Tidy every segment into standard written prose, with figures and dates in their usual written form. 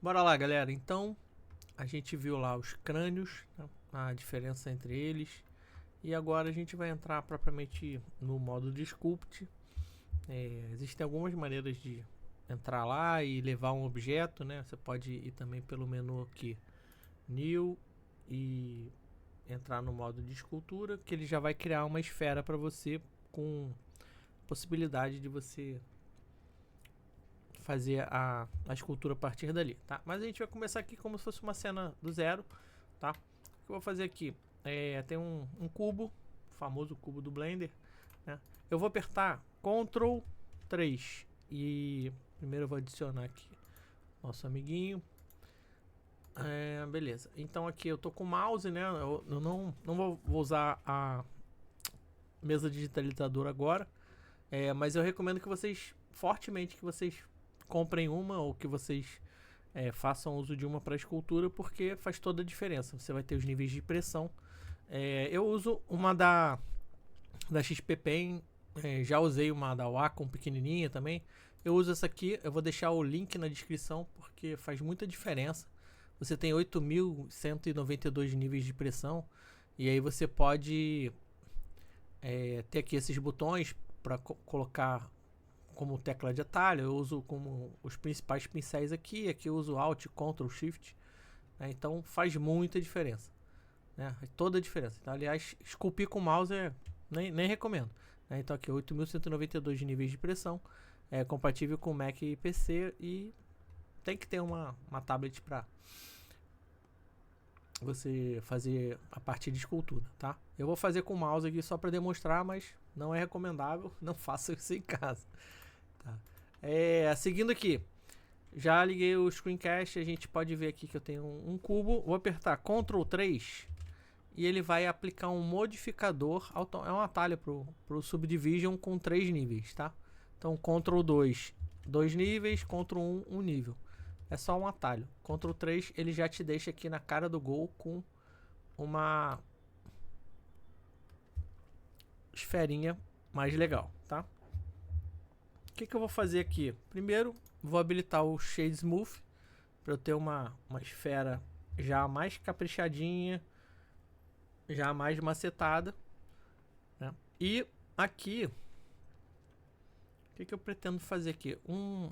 Bora lá, galera. Então, a gente viu lá os crânios, né, a diferença entre eles. E agora a gente vai entrar propriamente no modo de Sculpt. Existem algumas maneiras de entrar lá e levar um objeto, né? Você pode ir também pelo menu aqui, New, e entrar no modo de escultura, que ele já vai criar uma esfera para você com possibilidade de você fazer a escultura a partir dali, tá? Mas a gente vai começar aqui como se fosse uma cena do zero, tá? O que eu vou fazer aqui? Tem um cubo, o famoso cubo do Blender, né? Eu vou apertar Ctrl 3 e primeiro eu vou adicionar aqui nosso amiguinho. Beleza, então aqui eu tô com o mouse, né? Eu não vou usar a mesa digitalizadora agora, mas eu recomendo que vocês, fortemente, que vocês comprem uma ou que vocês façam uso de uma para escultura, porque faz toda a diferença. Você vai ter os níveis de pressão. Eu uso uma da XP Pen, já usei uma da Wacom pequenininha também. Eu uso essa aqui, eu vou deixar o link na descrição porque faz muita diferença. Você tem 8.192 níveis de pressão e aí você pode ter aqui esses botões para colocar como tecla de atalho. Eu uso como os principais pincéis aqui. Aqui eu uso Alt, Ctrl, Shift, né? Então faz muita diferença, né? Toda a diferença. Então, aliás, esculpir com mouse nem recomendo, né? Então aqui 8.192 de níveis de pressão, compatível com Mac e PC, e tem que ter uma tablet para você fazer a parte de escultura, tá? Eu vou fazer com o mouse aqui só para demonstrar, mas não é recomendável, não faça isso em casa, tá? Seguindo aqui, já liguei o screencast, a gente pode ver aqui que eu tenho um cubo. Vou apertar Ctrl 3 e ele vai aplicar um modificador, é um atalho pro Subdivision com 3 níveis, tá? Então Ctrl 2, 2 níveis, Ctrl 1, 1 nível. É só um atalho. Ctrl 3 ele já te deixa aqui na cara do gol com uma esferinha mais legal, tá? O que eu vou fazer aqui? Primeiro, vou habilitar o Shade Smooth para eu ter uma esfera já mais caprichadinha, já mais macetada, né? E aqui, o que eu pretendo fazer aqui? Um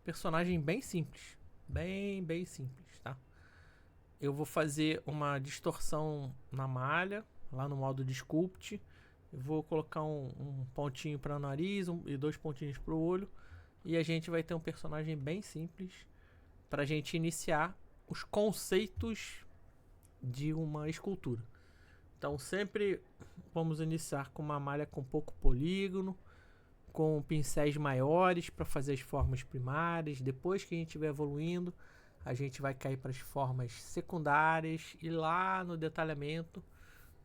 personagem bem simples, bem simples, tá? Eu vou fazer uma distorção na malha, lá no modo de Sculpt. Eu vou colocar um pontinho para o nariz e 2 pontinhos para o olho. E a gente vai ter um personagem bem simples para a gente iniciar os conceitos de uma escultura. Então sempre vamos iniciar com uma malha com pouco polígono, com pincéis maiores para fazer as formas primárias. Depois que a gente estiver evoluindo, a gente vai cair para as formas secundárias e lá no detalhamento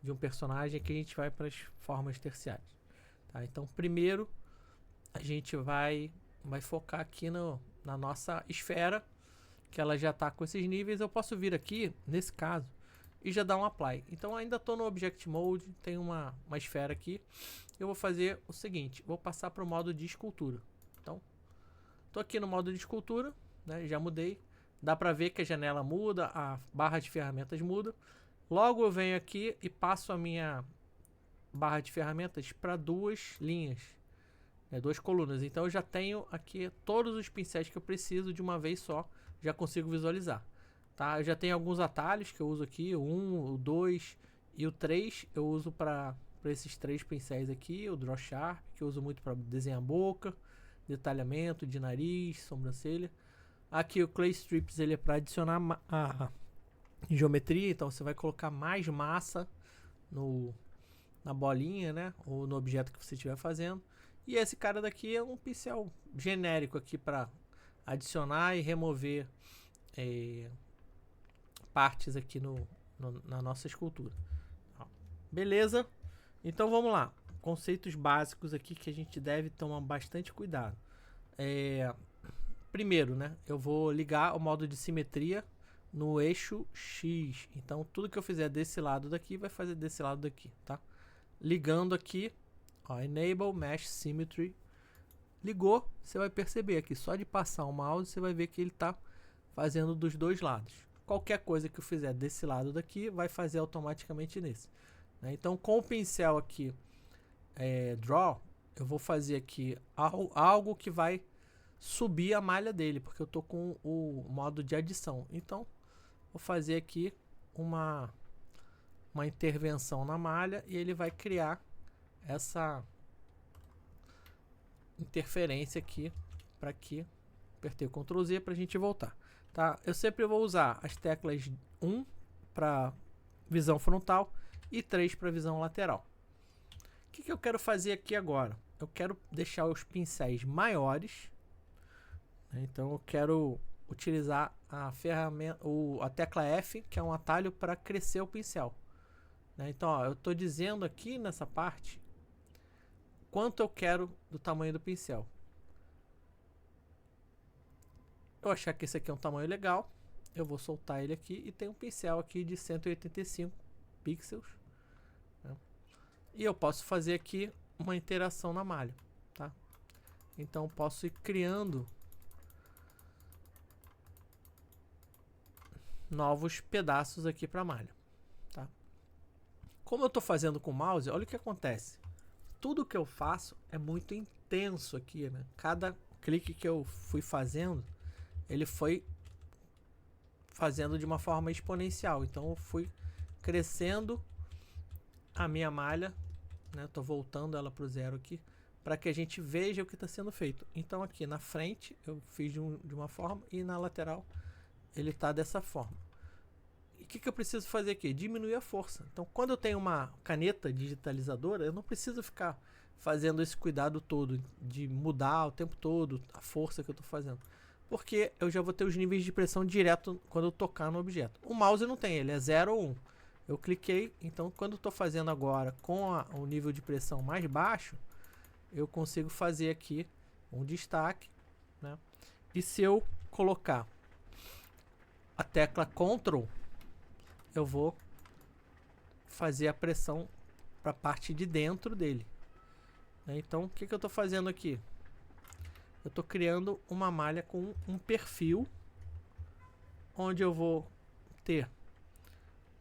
de um personagem que a gente vai para as formas terciárias, tá? Então primeiro a gente vai focar aqui na nossa esfera, que ela já está com esses níveis. Eu posso vir aqui nesse caso e já dar um apply. Então ainda estou no Object Mode, tem uma esfera aqui. Eu vou fazer o seguinte, vou passar para o modo de escultura. Então estou aqui no modo de escultura, né? Já mudei. Dá para ver que a janela muda, a barra de ferramentas muda. Logo eu venho aqui e passo a minha barra de ferramentas para 2 linhas, 2 colunas. Então eu já tenho aqui todos os pincéis que eu preciso de uma vez só, já consigo visualizar, tá? Eu já tenho alguns atalhos que eu uso aqui, o 1, o 2 e o 3 eu uso para esses 3 pincéis aqui. O Draw Sharp, que eu uso muito para desenhar boca, detalhamento de nariz, sobrancelha. Aqui o Clay Strips, ele é para adicionar a geometria, então você vai colocar mais massa na bolinha, né? Ou no objeto que você estiver fazendo. E esse cara daqui é um pincel genérico aqui para adicionar e remover partes aqui na nossa escultura. Beleza? Então vamos lá. Conceitos básicos aqui que a gente deve tomar bastante cuidado. Primeiro, né? Eu vou ligar o modo de simetria no eixo X. Então tudo que eu fizer desse lado daqui vai fazer desse lado daqui, tá? Ligando aqui, ó, Enable Mesh Symmetry. Ligou, você vai perceber aqui, só de passar o mouse você vai ver que ele tá fazendo dos dois lados. Qualquer coisa que eu fizer desse lado daqui, vai fazer automaticamente nesse. Né? Então, com o pincel aqui, Draw, eu vou fazer aqui algo que vai subir a malha dele, porque eu tô com o modo de adição. Então, vou fazer aqui uma intervenção na malha e ele vai criar essa interferência aqui para que apertei o Ctrl Z para a gente voltar, tá? Eu sempre vou usar as teclas 1 para visão frontal e 3 para visão lateral. O que eu quero fazer aqui agora? Eu quero deixar os pincéis maiores, né? Então eu quero utilizar a ferramenta, a tecla F, que é um atalho para crescer o pincel. Né? Então, ó, eu estou dizendo aqui nessa parte quanto eu quero do tamanho do pincel. Eu achar que esse aqui é um tamanho legal, eu vou soltar ele aqui e tem um pincel aqui de 185 pixels. Né? E eu posso fazer aqui uma interação na malha. Tá? Então, posso ir criando novos pedaços aqui para a malha. Tá? Como eu estou fazendo com o mouse, olha o que acontece. Tudo que eu faço é muito intenso aqui, né? Cada clique que eu fui fazendo, ele foi fazendo de uma forma exponencial. Então eu fui crescendo a minha malha, né? Estou voltando ela para o zero aqui, para que a gente veja o que está sendo feito. Então aqui na frente eu fiz de uma forma e na lateral ele está dessa forma. E o que eu preciso fazer aqui? Diminuir a força. Então, quando eu tenho uma caneta digitalizadora, eu não preciso ficar fazendo esse cuidado todo de mudar o tempo todo a força que eu estou fazendo. Porque eu já vou ter os níveis de pressão direto quando eu tocar no objeto. O mouse não tem, ele é 0 ou 1. Eu cliquei, então quando eu estou fazendo agora com o nível de pressão mais baixo, eu consigo fazer aqui um destaque. Né? E se eu colocar a tecla Ctrl, eu vou fazer a pressão para a parte de dentro dele. Né? Então, o que eu estou fazendo aqui? Eu estou criando uma malha com um perfil, onde eu vou ter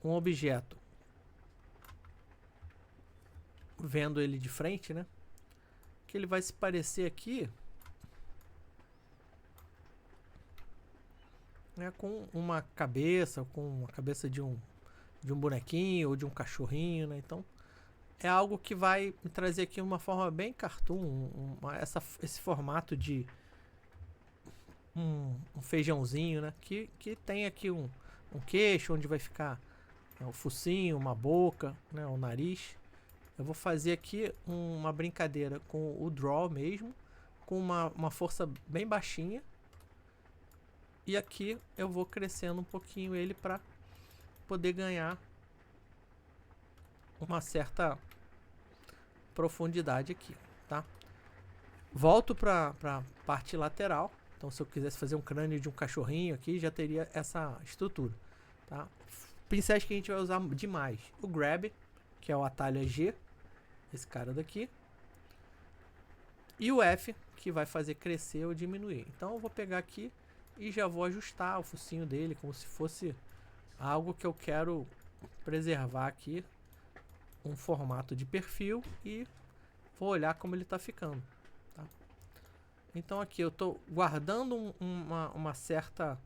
um objeto, vendo ele de frente, né? Que ele vai se parecer aqui, né, com uma cabeça, com a cabeça de um bonequinho ou de um cachorrinho, né? Então é algo que vai me trazer aqui uma forma bem cartoon, esse formato de um feijãozinho, né? Que tem aqui um queixo onde vai ficar o focinho, uma boca, né? O nariz. Eu vou fazer aqui uma brincadeira com o draw mesmo, com uma força bem baixinha. E aqui eu vou crescendo um pouquinho ele para poder ganhar uma certa profundidade aqui, tá? Volto para a parte lateral. Então, se eu quisesse fazer um crânio de um cachorrinho aqui, já teria essa estrutura, tá? Pincéis que a gente vai usar demais. O Grab, que é o atalho G, esse cara daqui. E o F, que vai fazer crescer ou diminuir. Então, eu vou pegar aqui e já vou ajustar o focinho dele como se fosse algo que eu quero preservar aqui, um formato de perfil, e vou olhar como ele está ficando. Tá? Então aqui eu estou guardando uma certa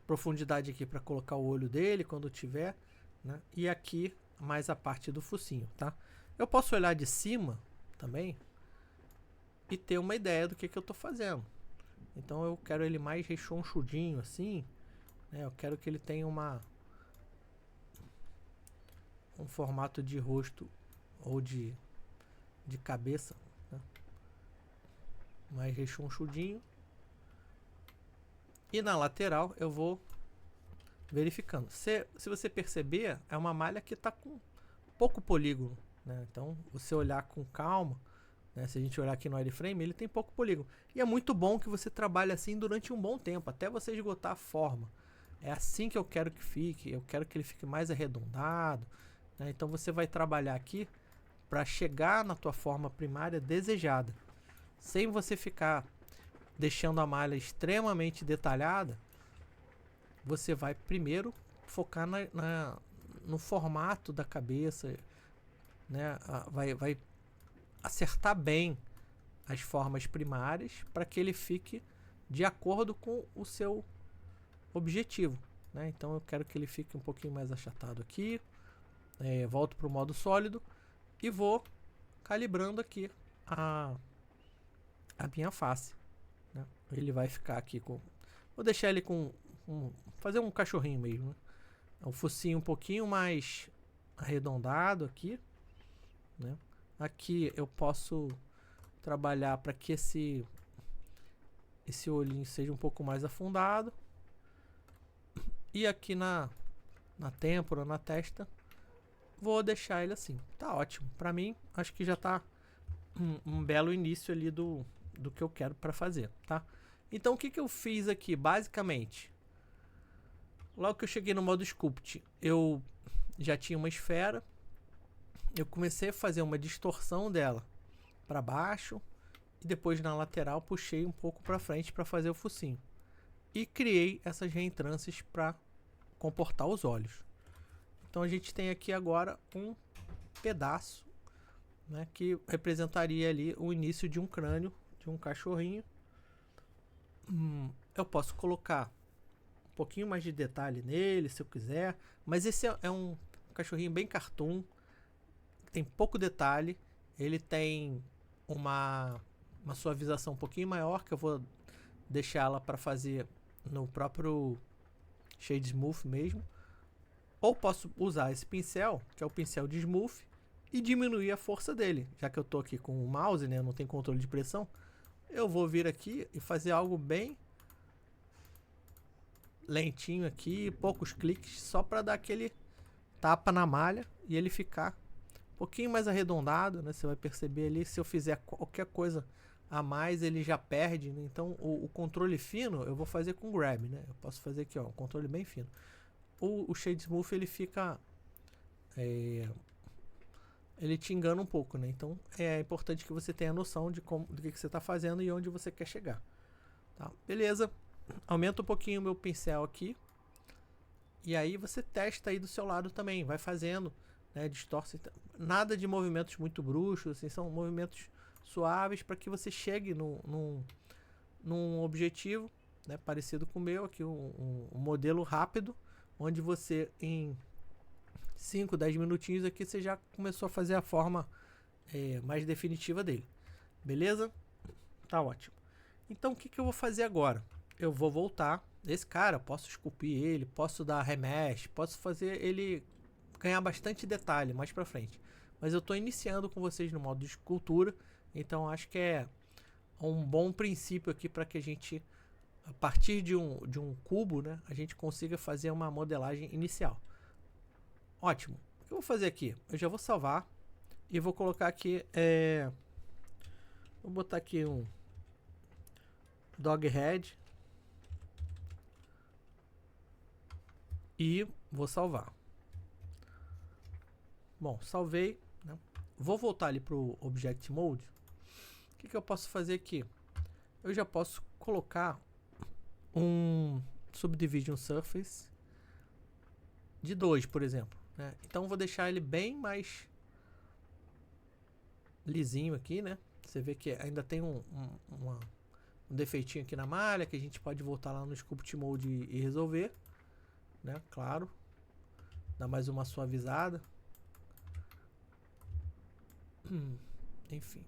profundidade aqui para colocar o olho dele quando tiver, né? E aqui mais a parte do focinho, tá? Eu posso olhar de cima também e ter uma ideia do que eu estou fazendo. Então eu quero ele mais rechonchudinho assim, né? Eu quero que ele tenha um formato de rosto ou de cabeça, né? Mais rechonchudinho. E na lateral eu vou verificando. Se você perceber, é uma malha que está com pouco polígono, né? Então, você olhar com calma, né? Se a gente olhar aqui no wireframe, ele tem pouco polígono. E é muito bom que você trabalhe assim durante um bom tempo, até você esgotar a forma. É assim que eu quero que fique. Eu quero que ele fique mais arredondado, né? Então, você vai trabalhar aqui para chegar na tua forma primária desejada, sem você ficar deixando a malha extremamente detalhada, você vai primeiro focar no formato da cabeça, né? Vai acertar bem as formas primárias para que ele fique de acordo com o seu objetivo, né? Então eu quero que ele fique um pouquinho mais achatado aqui, volto para o modo sólido e vou calibrando aqui a minha face, né? Ele vai ficar aqui com, vou deixar ele com fazer um cachorrinho mesmo, né? O focinho um pouquinho mais arredondado aqui, né? Aqui eu posso trabalhar para que esse olhinho seja um pouco mais afundado. E aqui na têmpora, na testa, vou deixar ele assim. Tá ótimo. Para mim, acho que já tá um belo início ali do que eu quero para fazer, tá? Então, o que eu fiz aqui, basicamente? Logo que eu cheguei no modo Sculpt, eu já tinha uma esfera. Eu comecei a fazer uma distorção dela para baixo. E depois na lateral puxei um pouco para frente para fazer o focinho. E criei essas reentrâncias para comportar os olhos. Então a gente tem aqui agora um pedaço, né, que representaria ali o início de um crânio, de um cachorrinho. Eu posso colocar um pouquinho mais de detalhe nele, se eu quiser. Mas esse é um cachorrinho bem cartoon. Tem pouco detalhe. Ele tem uma suavização um pouquinho maior, que eu vou deixá-la para fazer no próprio Shade Smooth mesmo. Ou posso usar esse pincel, que é o pincel de Smooth, e diminuir a força dele. Já que eu estou aqui com o mouse, né, eu não tenho controle de pressão, eu vou vir aqui e fazer algo bem lentinho aqui, poucos cliques, só para dar aquele tapa na malha e ele ficar um pouquinho mais arredondado, né? Você vai perceber ali, se eu fizer qualquer coisa a mais, ele já perde, né? Então o controle fino eu vou fazer com grab, né? Eu posso fazer aqui, ó, um controle bem fino. O Shade Smooth ele fica ele te engana um pouco, né? Então é importante que você tenha noção do que você está fazendo e onde você quer chegar, tá? Beleza, aumenta um pouquinho o meu pincel aqui e aí você testa aí do seu lado também, vai fazendo, né? Distorce, nada de movimentos muito bruxos, assim, são movimentos suaves para que você chegue num objetivo, né, parecido com o meu aqui, um modelo rápido, onde você em 5, 10 minutinhos aqui você já começou a fazer a forma mais definitiva dele. Beleza? Tá ótimo. Então o que eu vou fazer agora? Eu vou voltar. Esse cara, posso esculpir ele, posso dar remesh, posso fazer ele ganhar bastante detalhe mais pra frente. Mas eu tô iniciando com vocês no modo de escultura, então acho que é um bom princípio aqui para que a gente, a partir de um cubo, né, a gente consiga fazer uma modelagem inicial. Ótimo. O que eu vou fazer aqui? Eu já vou salvar e vou colocar aqui, vou botar aqui um dog head e vou salvar. Bom, salvei, né? Vou voltar ali pro Object Mode. O que eu posso fazer aqui? Eu já posso colocar um Subdivision Surface de 2, por exemplo, né? Então vou deixar ele bem mais lisinho aqui, né? Você vê que ainda tem um defeitinho aqui na malha, que a gente pode voltar lá no Sculpt Mode e resolver, né? Claro, dá mais uma suavizada. Enfim.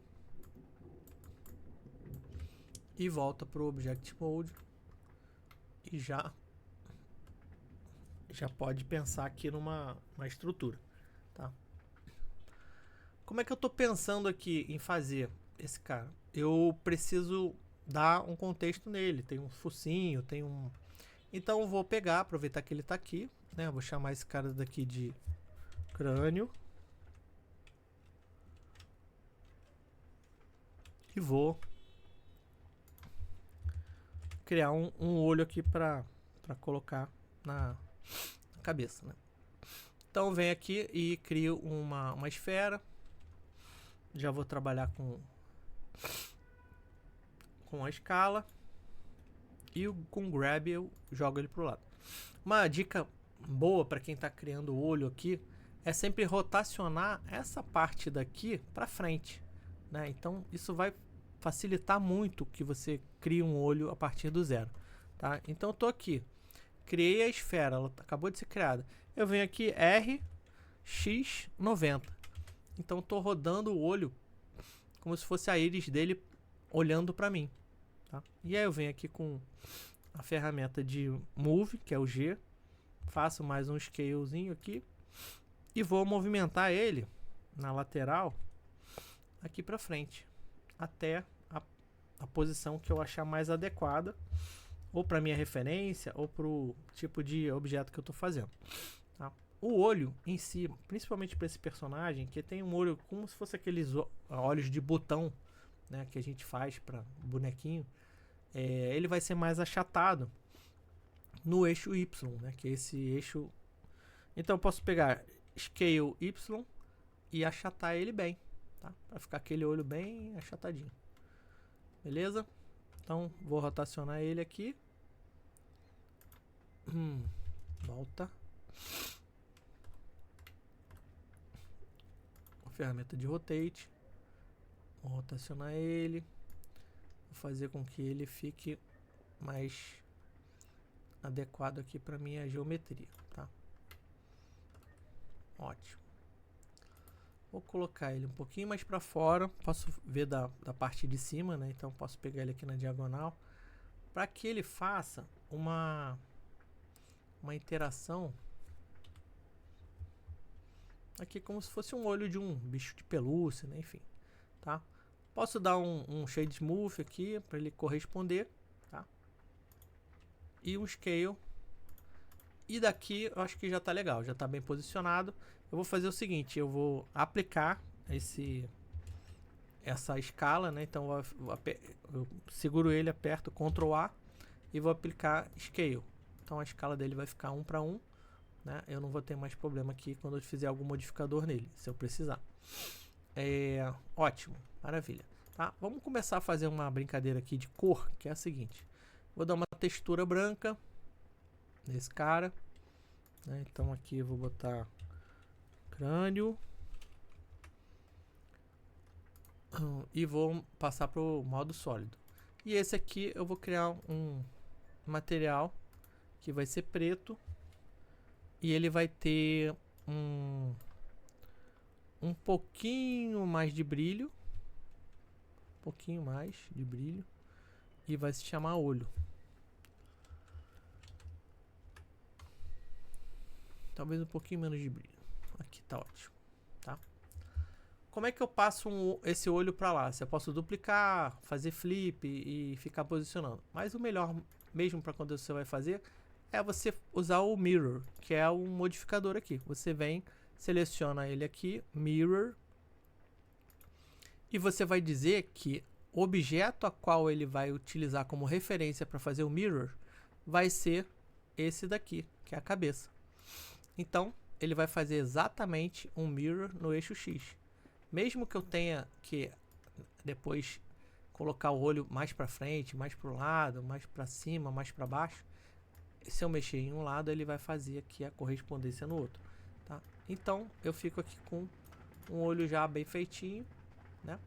E volta para o Object Mode e já pode pensar aqui numa estrutura, tá? Como é que eu tô pensando aqui em fazer esse cara? Eu preciso dar um contexto nele, tem um focinho, tem um... Então eu vou pegar, aproveitar que ele tá aqui, né? Eu vou chamar esse cara daqui de crânio. E vou criar um olho aqui para colocar na cabeça, né? Então venho aqui e crio uma esfera. Já vou trabalhar com a escala. E com grab eu jogo ele pro lado. Uma dica boa para quem está criando o olho aqui é sempre rotacionar essa parte daqui para frente, né? Então isso vai facilitar muito que você crie um olho a partir do zero, tá? Então eu tô aqui, criei a esfera, ela acabou de ser criada. Eu venho aqui RX90. Então eu tô rodando o olho como se fosse a íris dele olhando para mim, tá? E aí eu venho aqui com a ferramenta de Move, que é o G, faço mais um scalezinho aqui e vou movimentar ele na lateral aqui para frente até a posição que eu achar mais adequada, ou para minha referência ou para o tipo de objeto que eu estou fazendo, tá? O olho em si, principalmente para esse personagem que tem um olho como se fosse aqueles olhos de botão, né, que a gente faz para bonequinho, ele vai ser mais achatado no eixo Y, né, que é esse eixo. Então eu posso pegar Scale Y e achatar ele bem, tá? Para ficar aquele olho bem achatadinho. Beleza? Então vou rotacionar ele aqui. Volta. A ferramenta de Rotate. Vou rotacionar ele. Vou fazer com que ele fique mais adequado aqui para minha geometria, tá? Ótimo. Vou colocar ele um pouquinho mais para fora. Posso ver da parte de cima, né? Então posso pegar ele aqui na diagonal para que ele faça uma interação aqui como se fosse um olho de um bicho de pelúcia, né? Enfim, tá? Posso dar um shade smooth aqui para ele corresponder, tá? E um scale. E daqui eu acho que já tá legal, já tá bem posicionado. Eu vou fazer o seguinte, eu vou aplicar essa escala, né? Então eu seguro ele, aperto Ctrl A e vou aplicar Scale. Então a escala dele vai ficar 1 para 1, né? Eu não vou ter mais problema aqui quando eu fizer algum modificador nele, se eu precisar. Ótimo, maravilha. Tá? Vamos começar a fazer uma brincadeira aqui de cor, que é a seguinte. Vou dar uma textura branca nesse cara, né? Então aqui eu vou botar crânio e vou passar para o modo sólido. E esse aqui eu vou criar um material que vai ser preto e ele vai ter um pouquinho mais de brilho, e vai se chamar olho. Talvez um pouquinho menos de brilho. Aqui tá ótimo, tá? Como é que eu passo esse olho para lá? Eu posso duplicar, fazer flip e ficar posicionando. Mas o melhor mesmo para quando você vai fazer é você usar o mirror, que é um modificador aqui. Você vem, seleciona ele aqui, mirror, e você vai dizer que o objeto a qual ele vai utilizar como referência para fazer o mirror vai ser esse daqui, que é a cabeça. Então, ele vai fazer exatamente um mirror no eixo X. Mesmo que eu tenha que depois colocar o olho mais para frente, mais para o lado, mais para cima, mais para baixo, se eu mexer em um lado, ele vai fazer aqui a correspondência no outro, tá? Então, eu fico aqui com um olho já bem feitinho, né?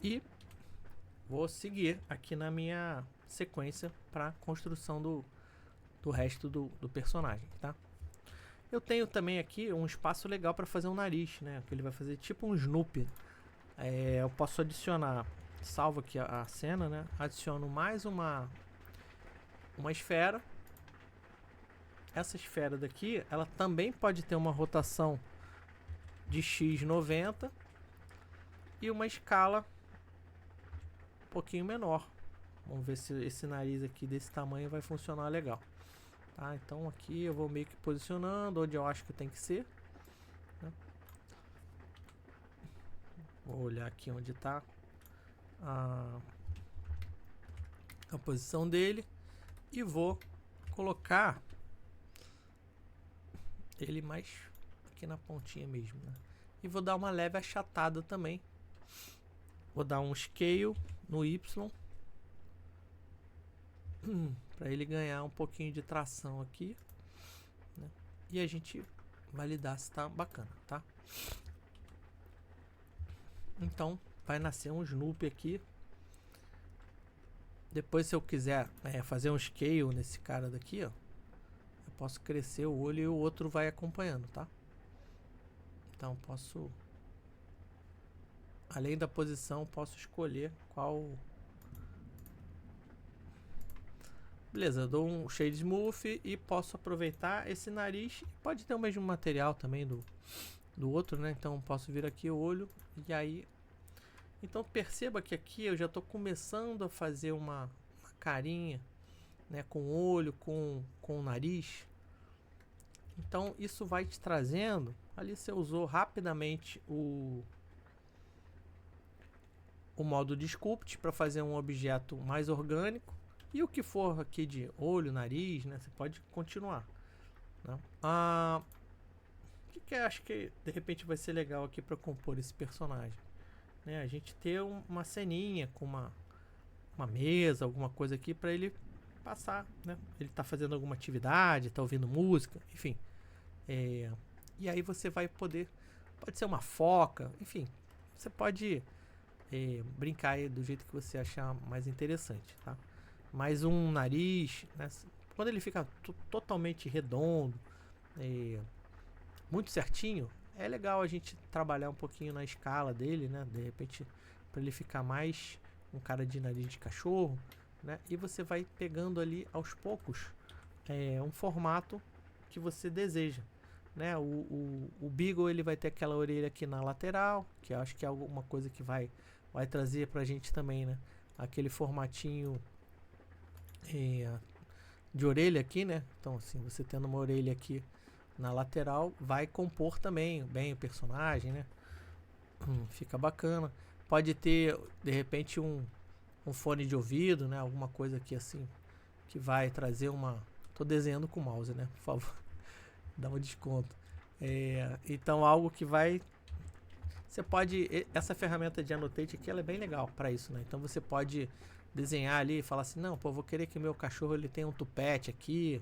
E vou seguir aqui na minha sequência para construção do resto do personagem, tá? Eu tenho também aqui um espaço legal para fazer um nariz, né? Que ele vai fazer tipo um Snoopy. Eu posso adicionar, salvo aqui a cena, né? Adiciono mais uma esfera. Essa esfera daqui, ela também pode ter uma rotação de x90 e uma escala um pouquinho menor. Vamos ver se esse nariz aqui desse tamanho vai funcionar legal. Tá, então aqui eu vou meio que posicionando onde eu acho que tem que ser, né? Vou olhar aqui onde está a posição dele e vou colocar ele mais aqui na pontinha mesmo, né? E vou dar uma leve achatada também. Vou dar um scale no Y. para ele ganhar um pouquinho de tração aqui, né? E a gente validar se tá bacana, tá? Então vai nascer um Snoopy aqui. Depois, se eu quiser fazer um scale nesse cara daqui, ó, eu posso crescer o olho e o outro vai acompanhando, tá? Então posso, além da posição, posso escolher qual. Beleza, eu dou um shade smooth e posso aproveitar esse nariz. Pode ter o mesmo material também do outro, né? Então posso vir aqui o olho e aí. Então perceba que aqui eu já estou começando a fazer uma carinha, né? Com o olho, com o nariz. Então isso vai te trazendo. Ali você usou rapidamente o modo de Sculpt para fazer um objeto mais orgânico. E o que for aqui de olho, nariz, né? Você pode continuar, né? O que eu acho que de repente vai ser legal aqui para compor esse personagem, né? A gente ter uma ceninha com uma mesa, alguma coisa aqui para ele passar, né? Ele tá fazendo alguma atividade, tá ouvindo música, enfim. E aí você vai poder, pode ser uma foca, enfim, você pode brincar aí do jeito que você achar mais interessante, tá? Mas um nariz, né? Quando ele fica totalmente redondo, muito certinho, é legal a gente trabalhar um pouquinho na escala dele, né? De repente, para ele ficar mais um cara de nariz de cachorro, né? E você vai pegando ali aos poucos um formato que você deseja, né? O Beagle, ele vai ter aquela orelha aqui na lateral, que eu acho que é alguma coisa que vai trazer pra gente também, né? Aquele formatinho de orelha aqui, né? Então assim, você tendo uma orelha aqui na lateral, vai compor também bem o personagem, né? Fica bacana. Pode ter, de repente, um fone de ouvido, né? Alguma coisa aqui assim, que vai trazer uma... Tô desenhando com o mouse, né? Por favor, dá um desconto. Então, algo que vai... Você pode... Essa ferramenta de Annotate aqui, ela é bem legal para isso, né? Então, você pode desenhar ali e falar assim, não, pô, vou querer que o meu cachorro ele tenha um tupete aqui,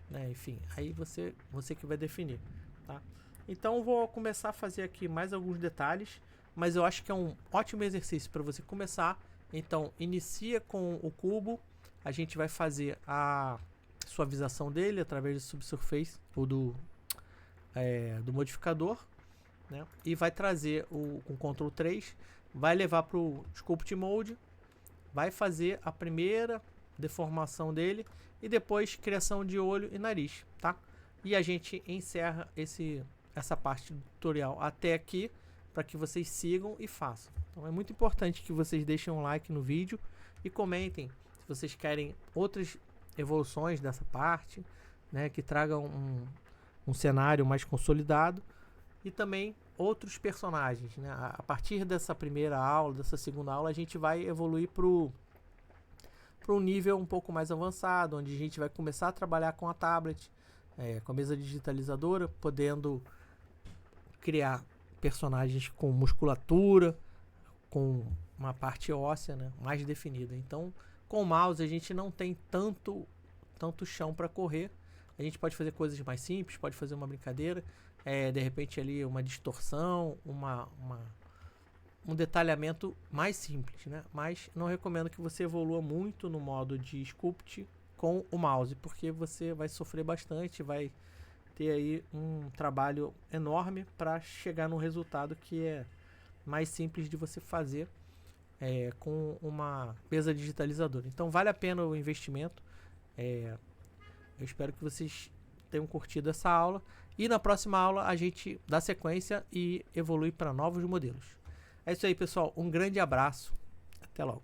né? Enfim, aí você que vai definir, tá? Então, vou começar a fazer aqui mais alguns detalhes, mas eu acho que é um ótimo exercício para você começar. Então, inicia com o cubo, a gente vai fazer a suavização dele através do Subsurface ou do modificador, né? E vai trazer com Ctrl 3, vai levar para o Sculpt Mode, vai fazer a primeira deformação dele e depois criação de olho e nariz, tá? E a gente encerra essa parte do tutorial até aqui para que vocês sigam e façam. Então é muito importante que vocês deixem um like no vídeo e comentem se vocês querem outras evoluções dessa parte, né, que tragam um cenário mais consolidado e também outros personagens, né? A partir dessa primeira aula, dessa segunda aula, a gente vai evoluir para um nível um pouco mais avançado, onde a gente vai começar a trabalhar com a tablet, com a mesa digitalizadora, podendo criar personagens com musculatura, com uma parte óssea, né, mais definida. Então, com o mouse a gente não tem tanto chão para correr. A gente pode fazer coisas mais simples, pode fazer uma brincadeira, de repente ali uma distorção, um detalhamento mais simples, né? Mas não recomendo que você evolua muito no modo de Sculpt com o mouse, porque você vai sofrer bastante, vai ter aí um trabalho enorme para chegar num resultado que é mais simples de você fazer com uma mesa digitalizadora. Então vale a pena o investimento. Eu espero que vocês tenham curtido essa aula e na próxima aula a gente dá sequência e evolui para novos modelos. É isso aí, pessoal. Um grande abraço. Até logo.